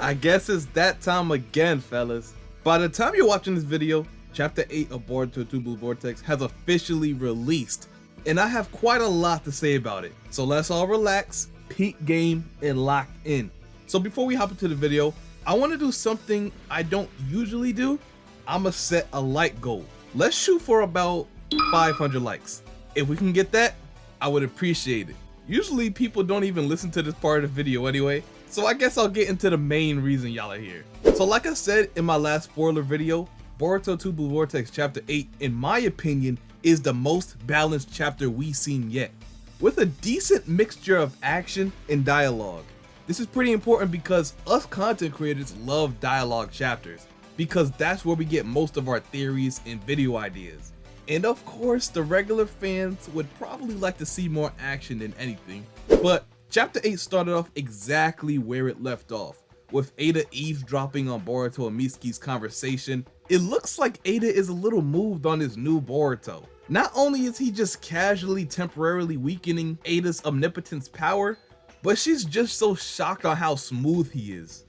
I guess it's that time again, fellas. By the time you're watching this video, Chapter 8 of Boruto TBV VORTEX has officially released, and I have quite a lot to say about it. So let's all relax, peak game, and lock in. So before we hop into the video, I want to do something I don't usually do. I'ma set a like goal. Let's shoot for about 500 likes. If we can get that, I would appreciate it. Usually people don't even listen to this part of the video anyway, so I guess I'll get into the main reason y'all are here. So like I said in my last spoiler video, Boruto TBV VORTEX Chapter 8, in my opinion, is the most balanced chapter we've seen yet, with a decent mixture of action and dialogue. This is pretty important because us content creators love dialogue chapters, because that's where we get most of our theories and video ideas. And of course, the regular fans would probably like to see more action than anything. But Chapter 8 started off exactly where it left off, with Ada eavesdropping on Boruto and Mitsuki's conversation. It looks like Ada is a little moved on his new Boruto. Not only is he just casually temporarily weakening Ada's omnipotence power, but she's just so shocked on how smooth he is.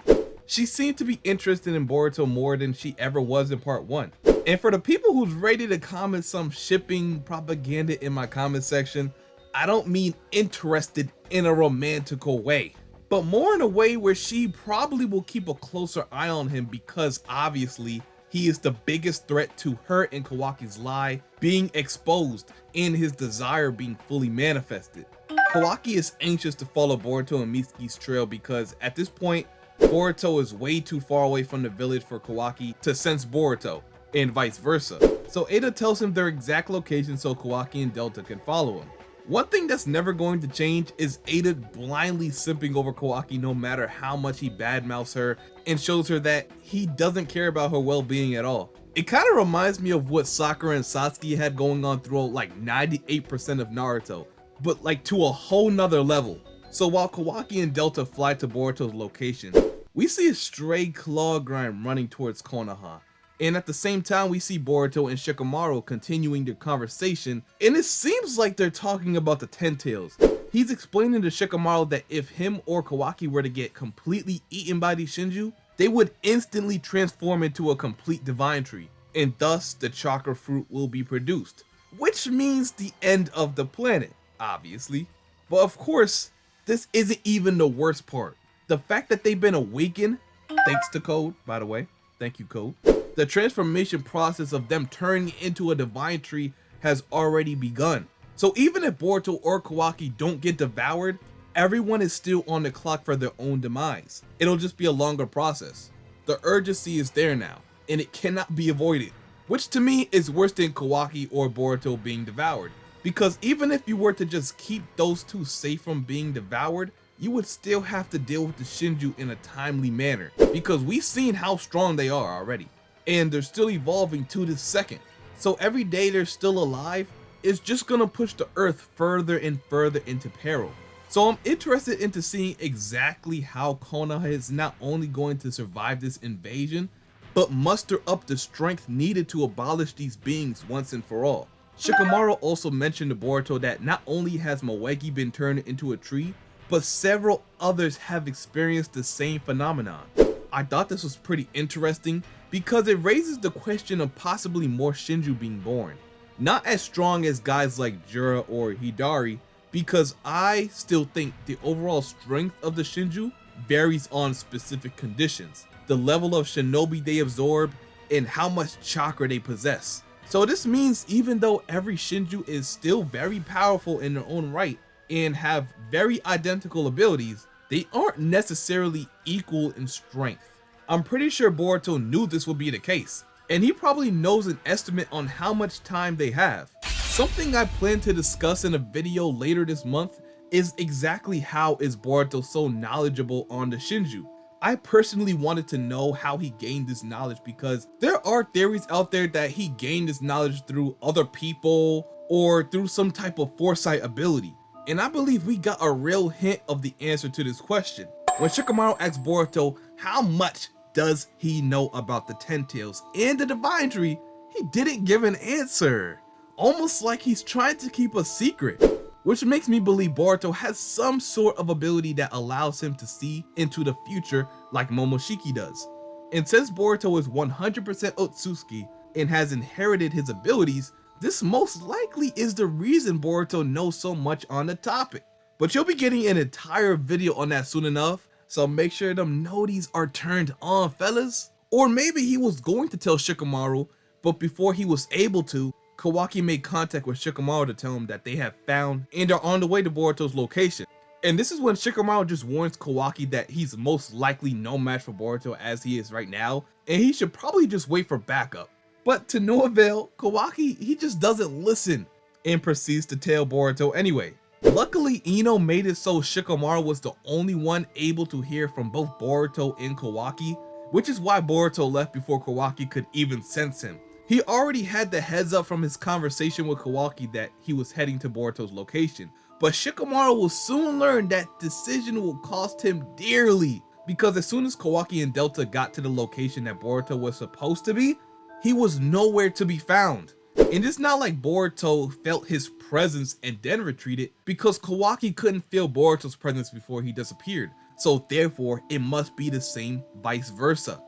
She seemed to be interested in Boruto more than she ever was in part 1. And for the people who's ready to comment some shipping propaganda in my comment section, I don't mean interested in a romantical way, but more in a way where she probably will keep a closer eye on him because obviously he is the biggest threat to her and Kawaki's lie being exposed and his desire being fully manifested. Kawaki is anxious to follow Boruto and Mitsuki's trail because at this point, Boruto is way too far away from the village for Kawaki to sense Boruto, and vice versa. So Ada tells him their exact location so Kawaki and Delta can follow him. One thing that's never going to change is Ada blindly simping over Kawaki no matter how much he badmouths her and shows her that he doesn't care about her well-being at all. It kind of reminds me of what Sakura and Satsuki had going on throughout like 98% of Naruto, but like to a whole nother level. So while Kawaki and Delta fly to Boruto's location, we see a stray claw grind running towards Konoha. And at the same time, we see Boruto and Shikamaru continuing their conversation, and it seems like they're talking about the Ten Tails. He's explaining to Shikamaru that if him or Kawaki were to get completely eaten by these Shinju, they would instantly transform into a complete divine tree, and thus the chakra fruit will be produced, which means the end of the planet, obviously. But of course, this isn't even the worst part. The fact that they've been awakened, thanks to Code, by the way, thank you Code. The transformation process of them turning into a divine tree has already begun. So even if Boruto or Kawaki don't get devoured, everyone is still on the clock for their own demise. It'll just be a longer process. The urgency is there now, and it cannot be avoided, which to me is worse than Kawaki or Boruto being devoured. Because even if you were to just keep those two safe from being devoured, you would still have to deal with the Shinju in a timely manner, because we've seen how strong they are already. And they're still evolving to this second. So every day they're still alive is just gonna push the earth further and further into peril. So I'm interested into seeing exactly how Konoha is not only going to survive this invasion, but muster up the strength needed to abolish these beings once and for all. Shikamaru also mentioned to Boruto that not only has Moegi been turned into a tree, but several others have experienced the same phenomenon. I thought this was pretty interesting because it raises the question of possibly more Shinju being born. Not as strong as guys like JURA or HIDARI, because I still think the overall strength of the Shinju varies on specific conditions, the level of shinobi they absorb, and how much chakra they possess. So this means even though every Shinju is still very powerful in their own right and have very identical abilities, they aren't necessarily equal in strength. I'm pretty sure Boruto knew this would be the case, and he probably knows an estimate on how much time they have. Something I plan to discuss in a video later this month is exactly how is Boruto so knowledgeable on the Shinju. I personally wanted to know how he gained this knowledge because there are theories out there that he gained this knowledge through other people or through some type of foresight ability. And I believe we got a real hint of the answer to this question. When Shikamaru asked Boruto how much does he know about the Ten Tails and the Divine Tree, he didn't give an answer. Almost like he's trying to keep a secret. which makes me believe Boruto has some sort of ability that allows him to see into the future like Momoshiki does. And since Boruto is 100% Otsutsuki and has inherited his abilities, this most likely is the reason Boruto knows so much on the topic. But you'll be getting an entire video on that soon enough, so make sure them noties are turned on, fellas. Or maybe he was going to tell Shikamaru, but before he was able to, Kawaki made contact with Shikamaru to tell him that they have found and are on the way to Boruto's location. And this is when Shikamaru just warns Kawaki that he's most likely no match for Boruto as he is right now, and he should probably just wait for backup. But to no avail, Kawaki, he just doesn't listen and proceeds to tail Boruto anyway. Luckily, Ino made it so Shikamaru was the only one able to hear from both Boruto and Kawaki, which is why Boruto left before Kawaki could even sense him. He already had the heads up from his conversation with Kawaki that he was heading to Boruto's location, but Shikamaru will soon learn that decision will cost him dearly, because as soon as Kawaki and Delta got to the location that Boruto was supposed to be, he was nowhere to be found. And it's not like Boruto felt his presence and then retreated, because Kawaki couldn't feel Boruto's presence before he disappeared, so therefore it must be the same vice versa.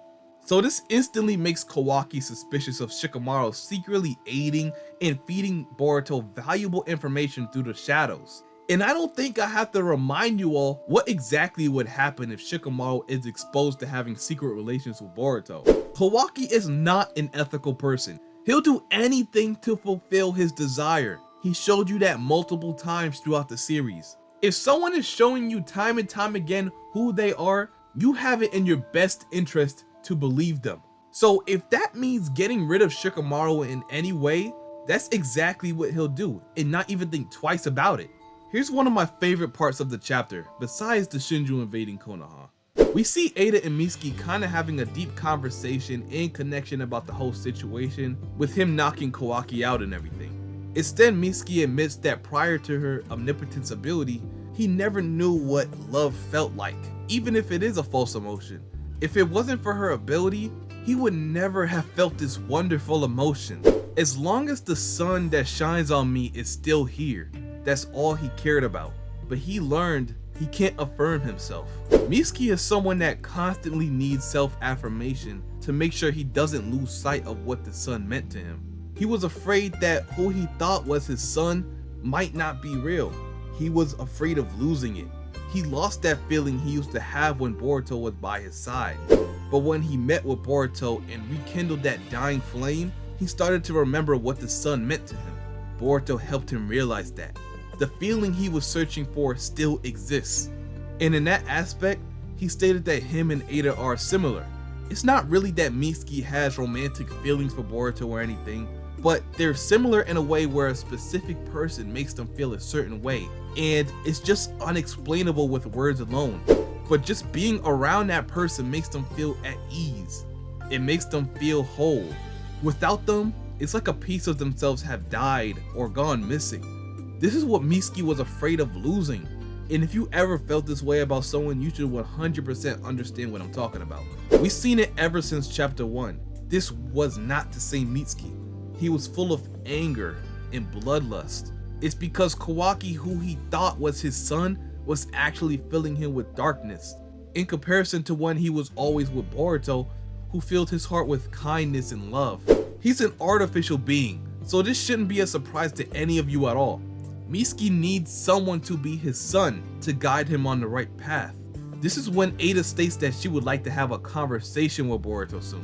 So this instantly makes Kawaki suspicious of Shikamaru secretly aiding and feeding Boruto valuable information through the shadows. And I don't think I have to remind you all what exactly would happen if Shikamaru is exposed to having secret relations with Boruto. Kawaki is not an ethical person. He'll do anything to fulfill his desire. He showed you that multiple times throughout the series. If someone is showing you time and time again who they are, you have it in your best interest to believe them. So if that means getting rid of Shikamaru in any way, that's exactly what he'll do and not even think twice about it. Here's one of my favorite parts of the chapter, besides the Shinju invading Konoha. We see EIDA and Mitsuki kinda having a deep conversation and connection about the whole situation, with him knocking Kawaki out and everything. It's then Mitsuki admits that prior to her omnipotence ability, he never knew what love felt like, even if it is a false emotion. If it wasn't for her ability, he would never have felt this wonderful emotion. As long as the sun that shines on me is still here, that's all he cared about. But he learned he can't affirm himself. Mitsuki is someone that constantly needs self-affirmation to make sure he doesn't lose sight of what the sun meant to him. He was afraid that who he thought was his son might not be real. He was afraid of losing it. He lost that feeling he used to have when Boruto was by his side. But when he met with Boruto and rekindled that dying flame, he started to remember what the sun meant to him. Boruto helped him realize that the feeling he was searching for still exists. And in that aspect, he stated that him and EIDA are similar. It's not really that Mitsuki has romantic feelings for Boruto or anything, but they're similar in a way where a specific person makes them feel a certain way, and it's just unexplainable with words alone. But just being around that person makes them feel at ease. It makes them feel whole. Without them, it's like a piece of themselves have died or gone missing. This is what Mitsuki was afraid of losing, and if you ever felt this way about someone, you should 100% understand what I'm talking about. We've seen it ever since chapter 1. This was not the same Mitsuki. He was full of anger and bloodlust. It's because Kawaki, who he thought was his son, was actually filling him with darkness, in comparison to when he was always with Boruto, who filled his heart with kindness and love. He's an artificial being, so this shouldn't be a surprise to any of you at all. Mitsuki needs someone to be his son to guide him on the right path. This is when EIDA states that she would like to have a conversation with Boruto soon.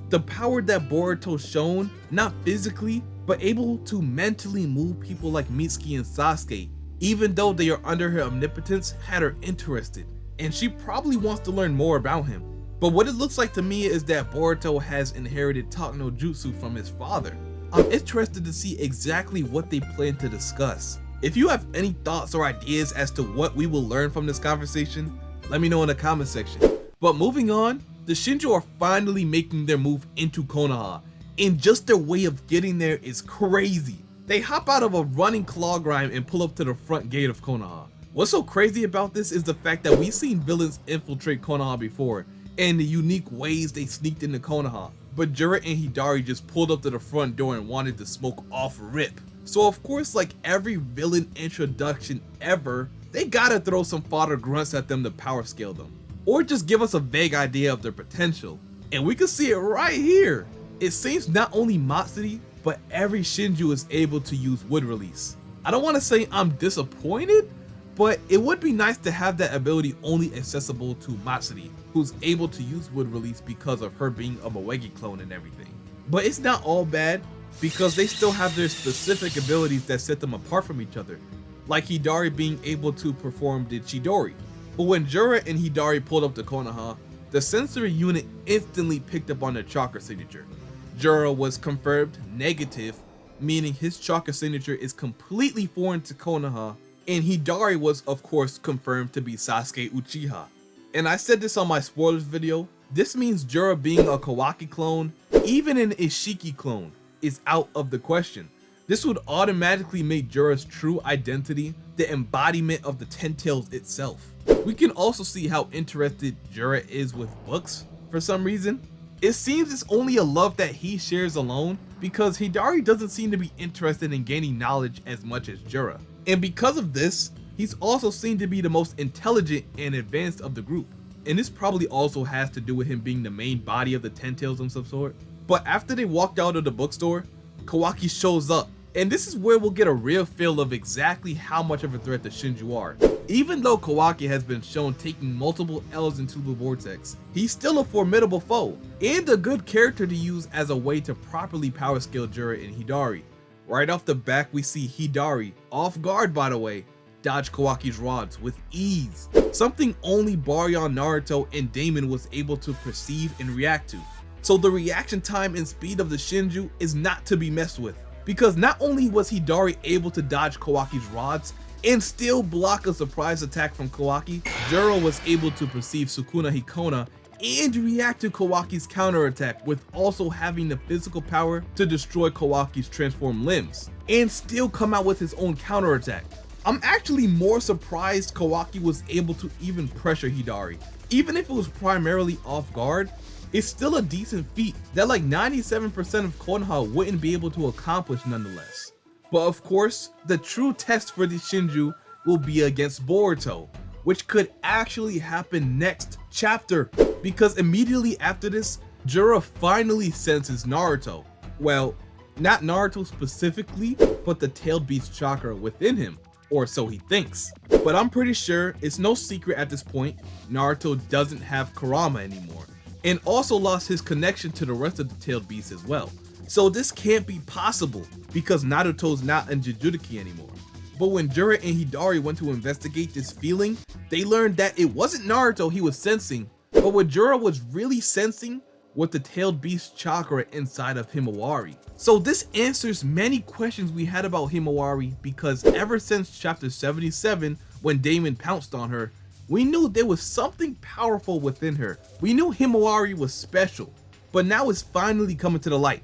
The power that Boruto's shown, not physically, but able to mentally move people like Mitsuki and Sasuke, even though they are under her omnipotence, had her interested, and she probably wants to learn more about him. But what it looks like to me is that Boruto has inherited talk no jutsu from his father. I'm interested to see exactly what they plan to discuss. If you have any thoughts or ideas as to what we will learn from this conversation, let me know in the comment section. But moving on, the Shinju are finally making their move into Konoha, and just their way of getting there is crazy. They hop out of a running clog rhyme and pull up to the front gate of Konoha. What's so crazy about this is the fact that we've seen villains infiltrate Konoha before, and the unique ways they sneaked into Konoha, but JURA and HIDARI just pulled up to the front door and wanted to smoke off rip. So of course, like every villain introduction ever, they gotta throw some fodder grunts at them to power scale them, or just give us a vague idea of their potential. And we can see it right here. It seems not only Matsuri, but every Shinju is able to use wood release. I don't want to say I'm disappointed, but it would be nice to have that ability only accessible to Matsuri, who's able to use wood release because of her being a Moegi clone and everything. But it's not all bad, because they still have their specific abilities that set them apart from each other, like Hidari being able to perform the Chidori. But when JURA and Hidari pulled up to KONOHA, the sensory unit instantly picked up on their chakra signature. JURA was confirmed negative, meaning his chakra signature is completely foreign to KONOHA, and Hidari was of course confirmed to be Sasuke Uchiha. And I said this on my spoilers video, this means JURA being a KAWAKI clone, even an Ishiki clone, is out of the question. This would automatically make JURA's true identity the embodiment of the Ten Tails itself. We can also see how interested JURA is with books for some reason. It seems it's only a love that he shares alone, because Hidari doesn't seem to be interested in gaining knowledge as much as JURA. And because of this, he's also seen to be the most intelligent and advanced of the group. And this probably also has to do with him being the main body of the Ten Tails of some sort. But after they walked out of the bookstore, KAWAKI shows up, and this is where we'll get a real feel of exactly how much of a threat the Shinju are. Even though KAWAKI has been shown taking multiple L's into the Vortex, he's still a formidable foe, and a good character to use as a way to properly power scale JURA and Hidari. Right off the back, we see Hidari, off guard by the way, dodge KAWAKI's rods with ease, something only Baryon, Naruto, and Damon was able to perceive and react to. So the reaction time and speed of the Shinju is not to be messed with, because not only was Hidari able to dodge KAWAKI's rods and still block a surprise attack from KAWAKI, JURA was able to perceive Sukuna HIKONA and react to KAWAKI's counterattack, with also having the physical power to destroy KAWAKI's transformed limbs and still come out with his own counterattack. I'm actually more surprised KAWAKI was able to even pressure Hidari. Even if it was primarily off guard, it's still a decent feat that like 97% of KONOHA wouldn't be able to accomplish nonetheless. But of course, the true test for the Shinju will be against Boruto, which could actually happen next chapter, because immediately after this, JURA finally senses Naruto. Well, not Naruto specifically, but the tailed beast chakra within him, or so he thinks. But I'm pretty sure it's no secret at this point, Naruto doesn't have Kurama anymore, and also lost his connection to the rest of the tailed beasts as well. So this can't be possible, because Naruto's not in Jinchuriki anymore. But when JURA and Hidari went to investigate this feeling, they learned that it wasn't Naruto he was sensing, but what JURA was really sensing was the tailed beast chakra inside of HIMAWARI. So this answers many questions we had about HIMAWARI, because ever since chapter 77, when Damon pounced on her, we knew there was something powerful within her. We knew HIMAWARI was special, but now it's finally coming to the light.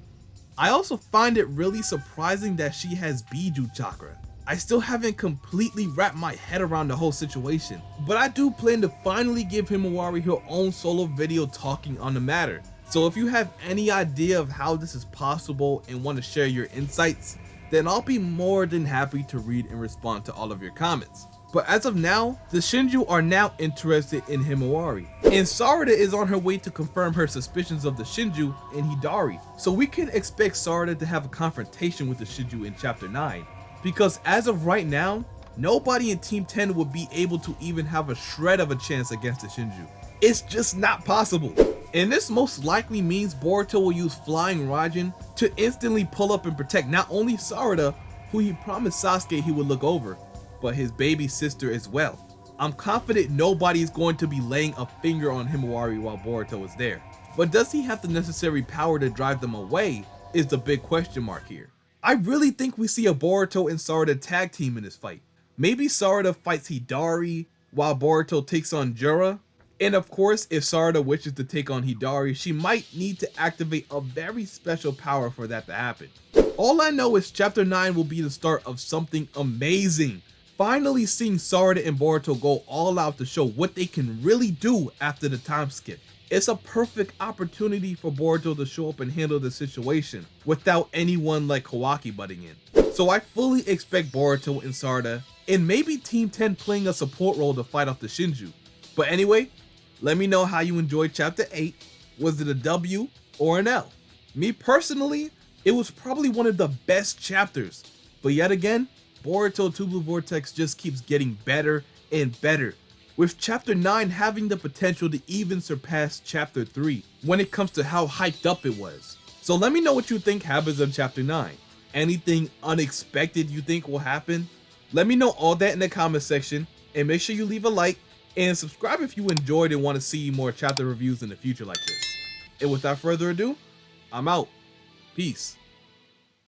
I also find it really surprising that she has BIJUU chakra. I still haven't completely wrapped my head around the whole situation, but I do plan to finally give HIMAWARI her own solo video talking on the matter. So if you have any idea of how this is possible and want to share your insights, then I'll be more than happy to read and respond to all of your comments. But as of now, the Shinju are now interested in HIMAWARI, and Sarada is on her way to confirm her suspicions of the Shinju and Hidari, so we can expect Sarada to have a confrontation with the Shinju in chapter 9, because as of right now, nobody in Team 10 would be able to even have a shred of a chance against the Shinju. It's just not possible. And this most likely means Boruto will use Flying Raijin to instantly pull up and protect not only Sarada, who he promised Sasuke he would look over, but his baby sister as well. I'm confident nobody is going to be laying a finger on HIMAWARI while Boruto is there. But does he have the necessary power to drive them away is the big question mark here. I really think we see a Boruto and Sarada tag team in this fight. Maybe Sarada fights Hidari while Boruto takes on JURA. And of course, if Sarada wishes to take on Hidari, she might need to activate a very special power for that to happen. All I know is chapter 9 will be the start of something amazing. Finally seeing Sarada and Boruto go all out to show what they can really do after the time skip. It's a perfect opportunity for Boruto to show up and handle the situation without anyone like KAWAKI butting in. So I fully expect Boruto and Sarada, and maybe Team 10 playing a support role to fight off the Shinju. But anyway, let me know how you enjoyed Chapter 8. Was it a W or an L? Me personally, it was probably one of the best chapters. But yet again, Boruto TBV VORTEX just keeps getting better and better, with Chapter 9 having the potential to even surpass Chapter 3 when it comes to how hyped up it was. So let me know what you think happens in Chapter 9. Anything unexpected you think will happen? Let me know all that in the comment section, and make sure you leave a like and subscribe if you enjoyed and want to see more chapter reviews in the future like this. And without further ado, I'm out. Peace.